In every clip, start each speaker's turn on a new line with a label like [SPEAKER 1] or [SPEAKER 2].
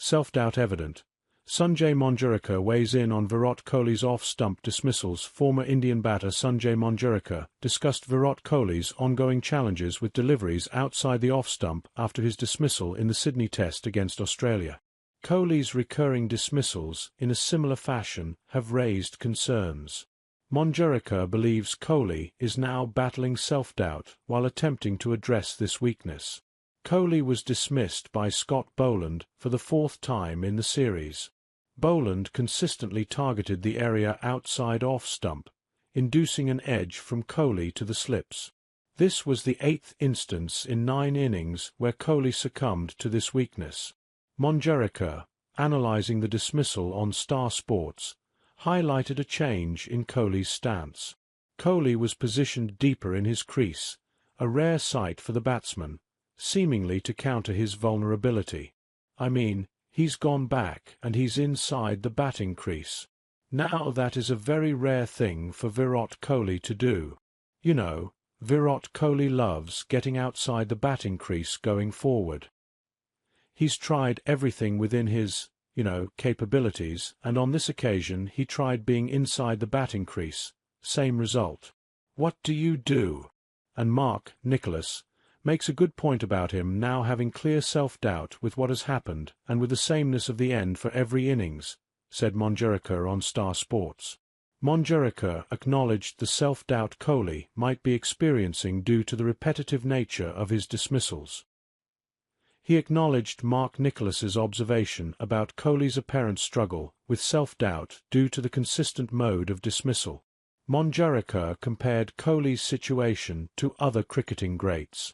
[SPEAKER 1] self-doubt evident. Sanjay Manjrekar weighs in on Virat Kohli's off-stump dismissals. Former Indian batter Sanjay Manjrekar discussed Virat Kohli's ongoing challenges with deliveries outside the off-stump after his dismissal in the Sydney Test against Australia. Kohli's recurring dismissals, in a similar fashion, have raised concerns. Manjrekar believes Kohli is now battling self-doubt while attempting to address this weakness. Kohli was dismissed by Scott Boland for the fourth time in the series. Boland consistently targeted the area outside off-stump, inducing an edge from Kohli to the slips. This was the 8th instance in 9 innings where Kohli succumbed to this weakness. Manjrekar, analyzing the dismissal on Star Sports, highlighted a change in Kohli's stance. Kohli was positioned deeper in his crease, a rare sight for the batsman, seemingly to counter his vulnerability. I mean, he's gone back and he's inside the batting crease. Now that is a very rare thing for Virat Kohli to do. You know, Virat Kohli loves getting outside the batting crease going forward. He's tried everything within his, capabilities, and on this occasion he tried being inside the batting crease. Same result. What do you do? And Mark Nicholas makes a good point about him now having clear self-doubt with what has happened and with the sameness of the end for every innings, said Manjrekar on Star Sports. Manjrekar acknowledged the self-doubt Kohli might be experiencing due to the repetitive nature of his dismissals. He acknowledged Mark Nicholas's observation about Kohli's apparent struggle with self-doubt due to the consistent mode of dismissal. Manjrekar compared Kohli's situation to other cricketing greats.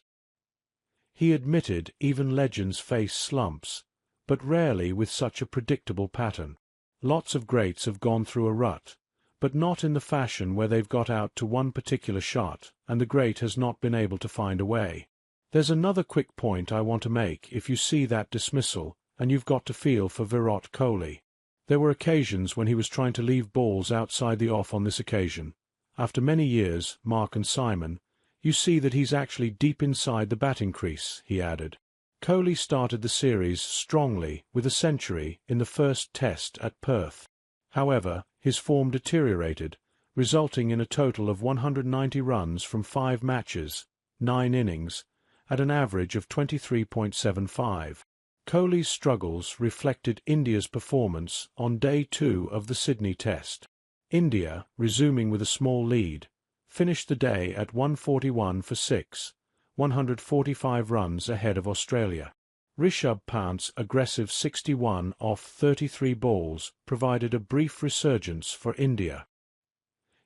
[SPEAKER 1] He admitted even legends face slumps, but rarely with such a predictable pattern. Lots of greats have gone through a rut, but not in the fashion where they've got out to one particular shot and the great has not been able to find a way. There's another quick point I want to make. If you see that dismissal, and you've got to feel for Virat Kohli. There were occasions when he was trying to leave balls outside the off. On this occasion, after many years, Mark and Simon, you see that he's actually deep inside the batting crease, he added. Kohli started the series strongly with a century in the first Test at Perth. However, his form deteriorated, resulting in a total of 190 runs from 5 matches, 9 innings, at an average of 23.75. Kohli's struggles reflected India's performance on Day 2 of the Sydney Test. India, resuming with a small lead, finished the day at 141 for 6, 145 runs ahead of Australia. Rishabh Pant's aggressive 61 off 33 balls provided a brief resurgence for India.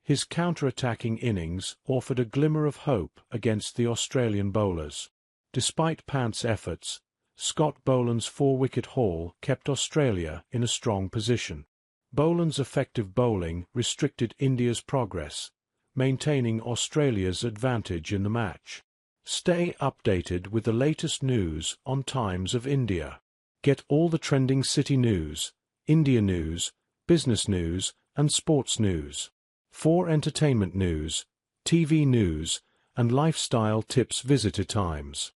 [SPEAKER 1] His counter-attacking innings offered a glimmer of hope against the Australian bowlers. Despite Pant's efforts, Scott Boland's 4-wicket haul kept Australia in a strong position. Boland's effective bowling restricted India's progress, maintaining Australia's advantage in the match. Stay updated with the latest news on Times of India. Get all the trending city news, India news, business news, and sports news. For entertainment news, TV news, and lifestyle tips, visit Times.